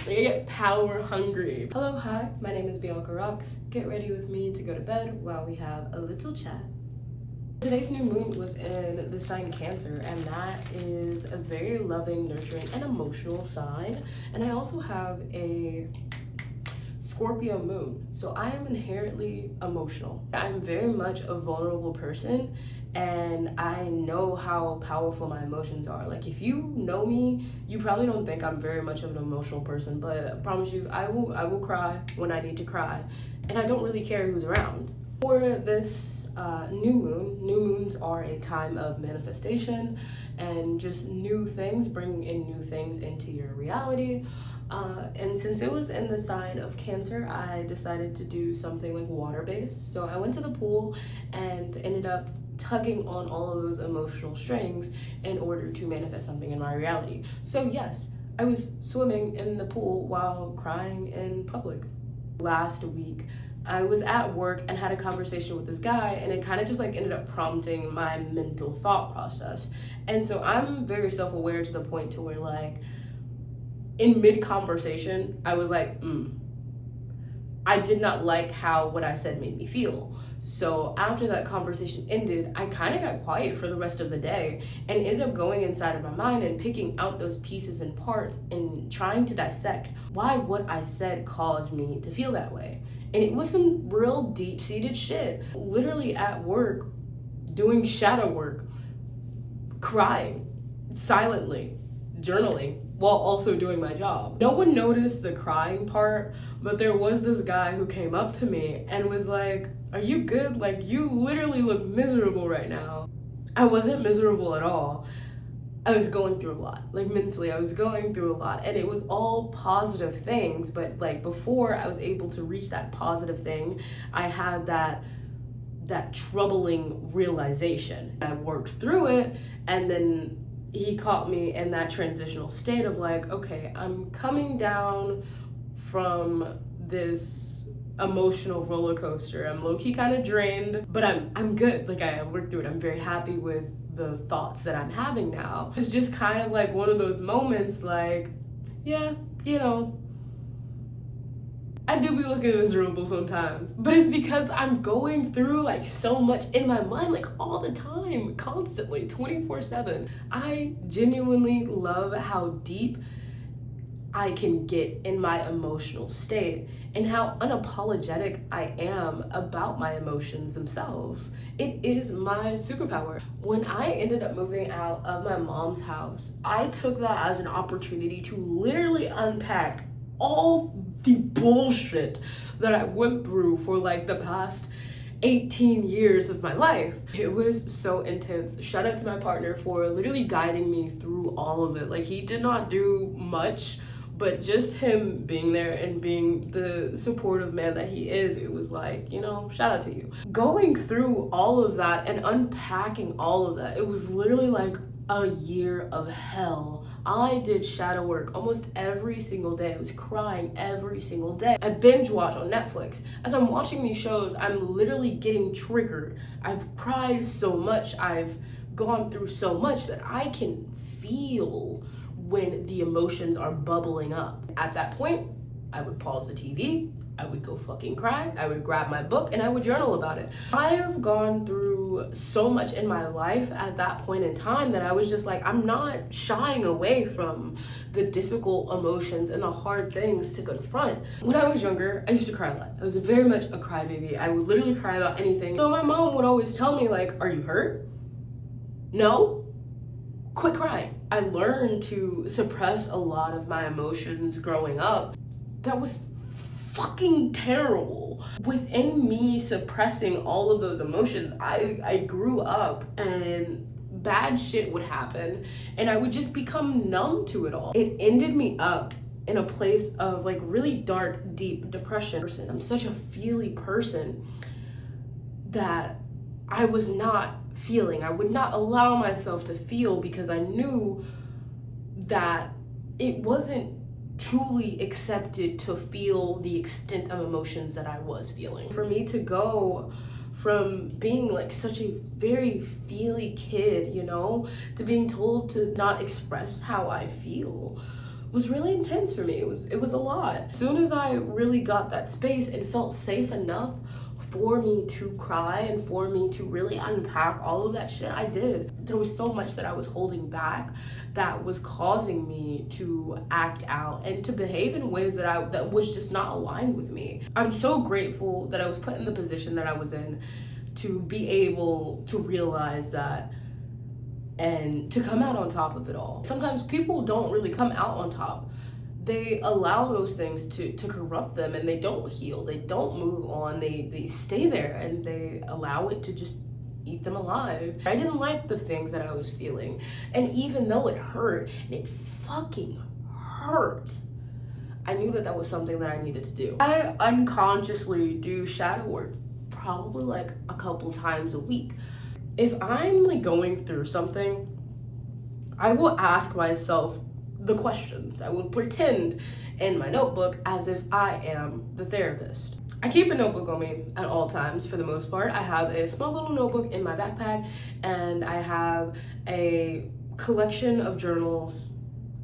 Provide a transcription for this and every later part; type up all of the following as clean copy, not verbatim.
Like I get power hungry. Hello, hi, my name is Bianca Rocks. Get ready with me to go to bed while we have a little chat. Today's new moon was in the sign Cancer, and that is a very loving, nurturing, and emotional sign. And I also have a Scorpio Moon, so I am inherently emotional. I'm very much a vulnerable person, and I know how powerful my emotions are. Like, if you know me, you probably don't think I'm very much of an emotional person, but I promise you, I will cry when I need to cry, and I don't really care who's around. For this new moons are a time of manifestation and just new things, bringing in new things into your reality. And since it was in the sign of Cancer, I decided to do something like water-based. So I went to the pool and ended up tugging on all of those emotional strings in order to manifest something in my reality. So yes, I was swimming in the pool while crying in public. Last week, I was at work and had a conversation with this guy, and it kind of just like ended up prompting my mental thought process. And so I'm very self-aware to the point to where, like, in mid-conversation, I was like, I did not like how what I said made me feel. So after that conversation ended, I kind of got quiet for the rest of the day and ended up going inside of my mind and picking out those pieces and parts and trying to dissect why what I said caused me to feel that way. And it was some real deep-seated shit. Literally at work, doing shadow work, crying silently, journaling, while also doing my job. No one noticed the crying part, but there was this guy who came up to me and was like, "Are you good? Like, you literally look miserable right now." I wasn't miserable at all. I was going through a lot. Like, mentally, I was going through a lot, and it was all positive things. But like, before I was able to reach that positive thing, I had that troubling realization. I worked through it, and then he caught me in that transitional state of like, okay, I'm coming down from this emotional roller coaster. I'm low-key kind of drained, but I'm good. Like, I worked through it. I'm very happy with the thoughts that I'm having now. It's just kind of like one of those moments, like, yeah, you know, I do be looking miserable sometimes, but it's because I'm going through like so much in my mind, like all the time, constantly, 24/7. I genuinely love how deep I can get in my emotional state and how unapologetic I am about my emotions themselves. It is my superpower. When I ended up moving out of my mom's house, I took that as an opportunity to literally unpack all the bullshit that I went through for like the past 18 years of my life. It was so intense. Shout out to my partner for literally guiding me through all of it. Like, he did not do much, but just him being there and being the supportive man that he is, it was like, you know, shout out to you. Going through all of that and unpacking all of that, it was literally like a year of hell. I did shadow work almost every single day. I was crying every single day. I binge watch on Netflix. As I'm watching these shows, I'm literally getting triggered. I've cried so much, I've gone through so much that I can feel when the emotions are bubbling up. At that point, I would pause the TV, I would go fucking cry, I would grab my book, and I would journal about it. I have gone through so much in my life at that point in time that I was just like, I'm not shying away from the difficult emotions and the hard things to confront. When I was younger, I used to cry a lot. I was very much a crybaby. I would literally cry about anything. So my mom would always tell me, like, are you hurt? No? Quit crying. I learned to suppress a lot of my emotions growing up. That was fucking terrible. Within me suppressing all of those emotions, I grew up and bad shit would happen and I would just become numb to it all. It ended me up in a place of like really dark, deep depression. I'm such a feely person that I was not feeling. I would not allow myself to feel because I knew that it wasn't truly accepted to feel the extent of emotions that I was feeling. For me to go from being like such a very feely kid, you know, to being told to not express how I feel was really intense for me. It was a lot. As soon as I really got that space and felt safe enough for me to cry and for me to really unpack all of that shit, I did. There was so much that I was holding back that was causing me to act out and to behave in ways that was just not aligned with me. I'm so grateful that I was put in the position that I was in to be able to realize that and to come out on top of it all. Sometimes people don't really come out on top. They allow those things to corrupt them, and they don't heal, they don't move on, they stay there and they allow it to just eat them alive. I didn't like the things that I was feeling, and even though it hurt, and it fucking hurt, I knew that that was something that I needed to do. I unconsciously do shadow work probably like a couple times a week. If I'm like going through something, I will ask myself the questions. I will pretend in my notebook as if I am the therapist. I keep a notebook on me at all times for the most part. I have a small little notebook in my backpack, and I have a collection of journals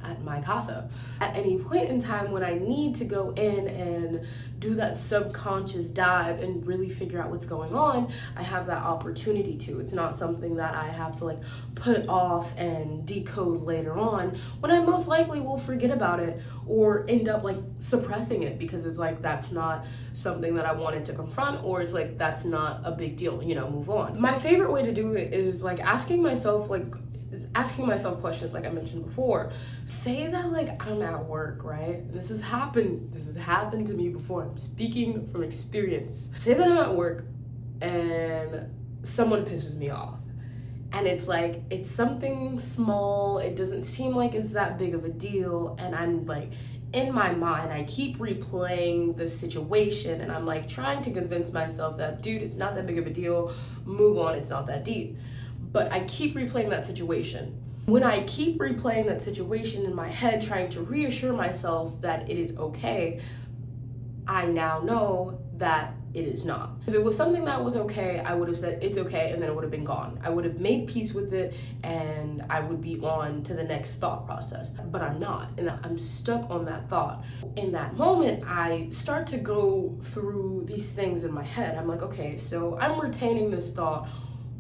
at my casa. At any point in time when I need to go in and do that subconscious dive and really figure out what's going on, I have that opportunity to. It's not something that I have to like put off and decode later on, when I most likely will forget about it or end up like suppressing it because it's like that's not something that I wanted to confront, or it's like that's not a big deal, you know, move on. My favorite way to do it is like asking myself questions like I mentioned before. Say that like I'm at work, right? This has happened to me before. I'm speaking from experience. Say that I'm at work and someone pisses me off. And it's like, it's something small. It doesn't seem like it's that big of a deal. And I'm like, in my mind, I keep replaying the situation, and I'm like trying to convince myself that, dude, it's not that big of a deal. Move on, it's not that deep. But I keep replaying that situation. When I keep replaying that situation in my head, trying to reassure myself that it is okay, I now know that it is not. If it was something that was okay, I would have said it's okay, and then it would have been gone. I would have made peace with it, and I would be on to the next thought process. But I'm not, and I'm stuck on that thought. In that moment, I start to go through these things in my head. I'm like, okay, so I'm retaining this thought.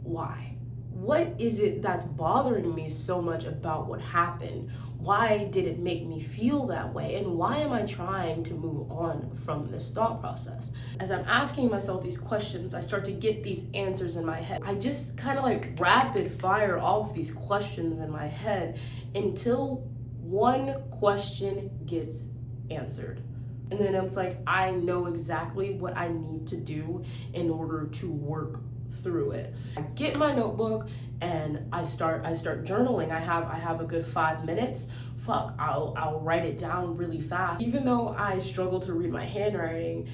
Why? What is it that's bothering me so much about what happened? Why did it make me feel that way? And why am I trying to move on from this thought process? As I'm asking myself these questions, I start to get these answers in my head. I just kind of like rapid fire all of these questions in my head until one question gets answered. And then it's like, I know exactly what I need to do in order to work through it. I get my notebook and I start journaling. I have a good 5 minutes. I'll write it down really fast. Even though I struggle to read my handwriting,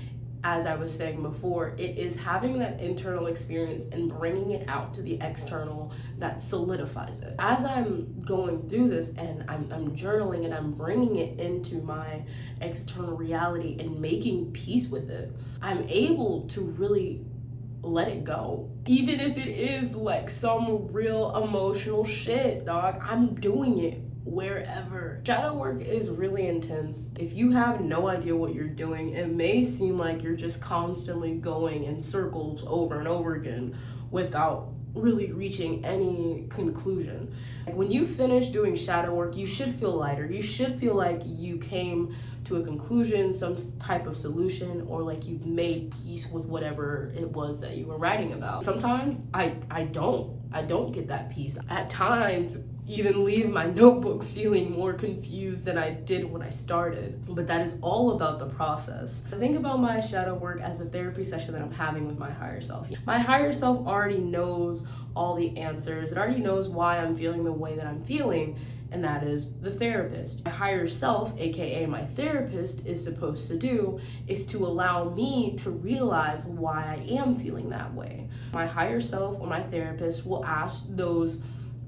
as I was saying before, it is having that internal experience and bringing it out to the external that solidifies it. As I'm going through this and I'm journaling and I'm bringing it into my external reality and making peace with it, I'm able to really let it go. Even if it is like some real emotional shit, dog, I'm doing it wherever. Shadow work is really intense. If you have no idea what you're doing, it may seem like you're just constantly going in circles over and over again without really reaching any conclusion. Like when you finish doing shadow work, you should feel lighter. You should feel like you came to a conclusion, some type of solution, or like you've made peace with whatever it was that you were writing about. Sometimes I don't get that peace. At times, even leave my notebook feeling more confused than I did when I started. But that is all about the process. I think about my shadow work as a therapy session that I'm having with my higher self. My higher self already knows all the answers. It already knows why I'm feeling the way that I'm feeling, and that is the therapist. My higher self, aka my therapist, is supposed to do is to allow me to realize why I am feeling that way. My higher self or my therapist will ask those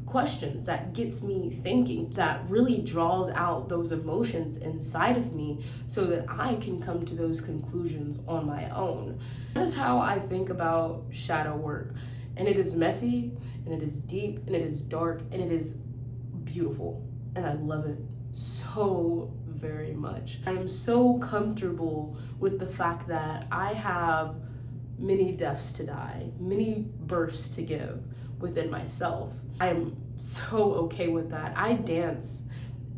questions that gets me thinking, that really draws out those emotions inside of me so that I can come to those conclusions on my own. That is how I think about shadow work. And it is messy, and it is deep, and it is dark, and it is beautiful, and I love it. so very much. I am so comfortable with the fact that I have many deaths to die, many births to give within myself. I am so okay with that. I dance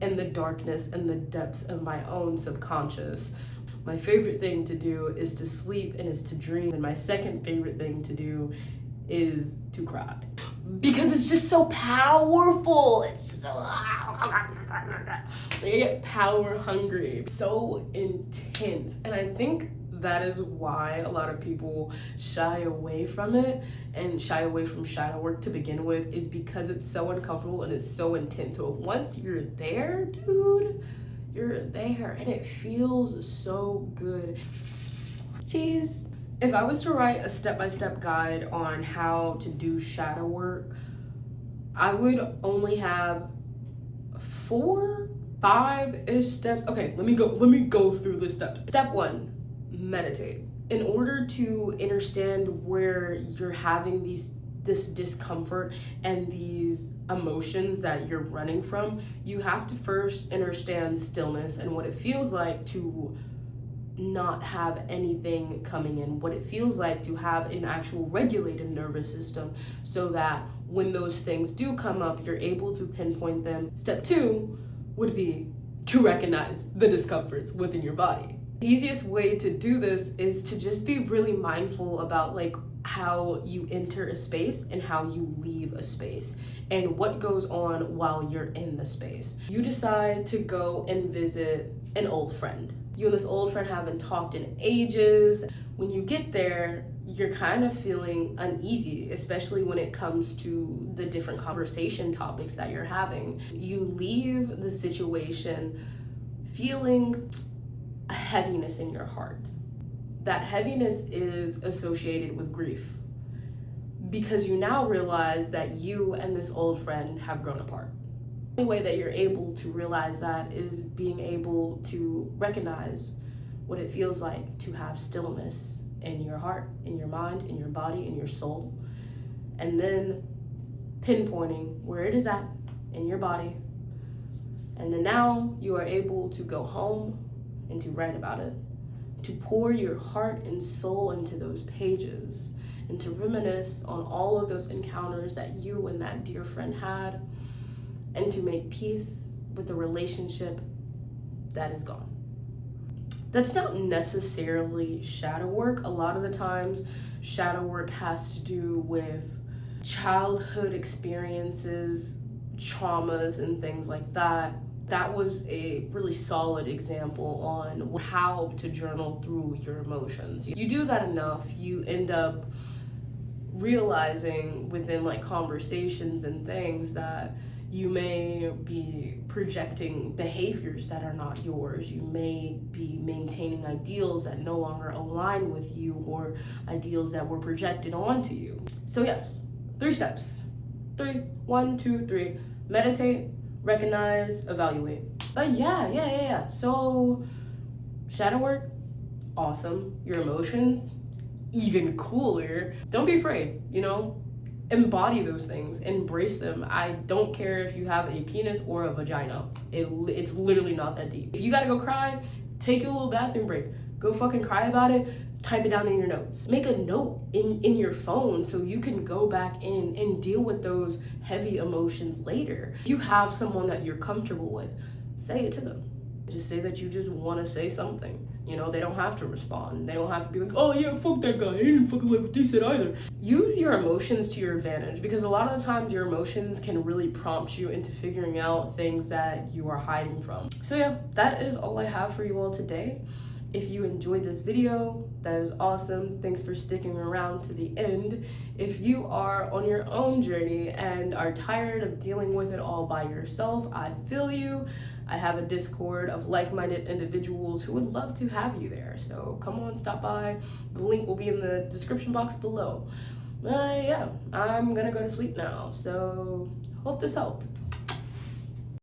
in the darkness and the depths of my own subconscious. My favorite thing to do is to sleep and is to dream. And my second favorite thing to do is to cry. Because it's just so powerful. It's so, I get power hungry. So intense. And I think that is why a lot of people shy away from it and shy away from shadow work to begin with, is because it's so uncomfortable and it's so intense. So once you're there, dude, you're there and it feels so good. Jeez. If I was to write a step-by-step guide on how to do shadow work, I would only have 4, 5-ish steps. Okay, let me go through the steps. Step 1, meditate. In order to understand where you're having this discomfort and these emotions that you're running from, you have to first understand stillness and what it feels like to not have anything coming in, what it feels like to have an actual regulated nervous system, so that when those things do come up, you're able to pinpoint them. Step 2 would be to recognize the discomforts within your body. The easiest way to do this is to just be really mindful about like how you enter a space and how you leave a space and what goes on while you're in the space. You decide to go and visit an old friend. You and this old friend haven't talked in ages. When you get there, you're kind of feeling uneasy, especially when it comes to the different conversation topics that you're having. You leave the situation feeling a heaviness in your heart. That heaviness is associated with grief, because you now realize that you and this old friend have grown apart. The only way that you're able to realize that is being able to recognize what it feels like to have stillness in your heart, in your mind, in your body, in your soul, and then pinpointing where it is at in your body. And then now you are able to go home and to write about it, to pour your heart and soul into those pages, and to reminisce on all of those encounters that you and that dear friend had, and to make peace with the relationship that is gone. That's not necessarily shadow work. A lot of the times, shadow work has to do with childhood experiences, traumas, and things like that. That was a really solid example on how to journal through your emotions. You do that enough, you end up realizing within like conversations and things that you may be projecting behaviors that are not yours. You may be maintaining ideals that no longer align with you, or ideals that were projected onto you. So yes, 3 steps. 3, 1, 2, 3. Meditate, recognize, evaluate. But yeah. So shadow work, awesome. Your emotions, even cooler. Don't be afraid, embody those things, embrace them. I don't care if you have a penis or a vagina. It's literally not that deep. If you gotta go cry, take a little bathroom break. Go fucking cry about it. Type it down in your notes. Make a note in your phone so you can go back in and deal with those heavy emotions later. If you have someone that you're comfortable with, say it to them. Just say that you just want to say something. They don't have to respond. They don't have to be like, oh yeah, fuck that guy. He didn't fucking like what they said either. Use your emotions to your advantage, because a lot of the times your emotions can really prompt you into figuring out things that you are hiding from. So yeah, that is all I have for you all today. If you enjoyed this video, that is awesome. Thanks for sticking around to the end. If you are on your own journey and are tired of dealing with it all by yourself, I feel you. I have a Discord of like-minded individuals who would love to have you there. So come on, stop by. The link will be in the description box below. Yeah, I'm gonna go to sleep now. So hope this helped.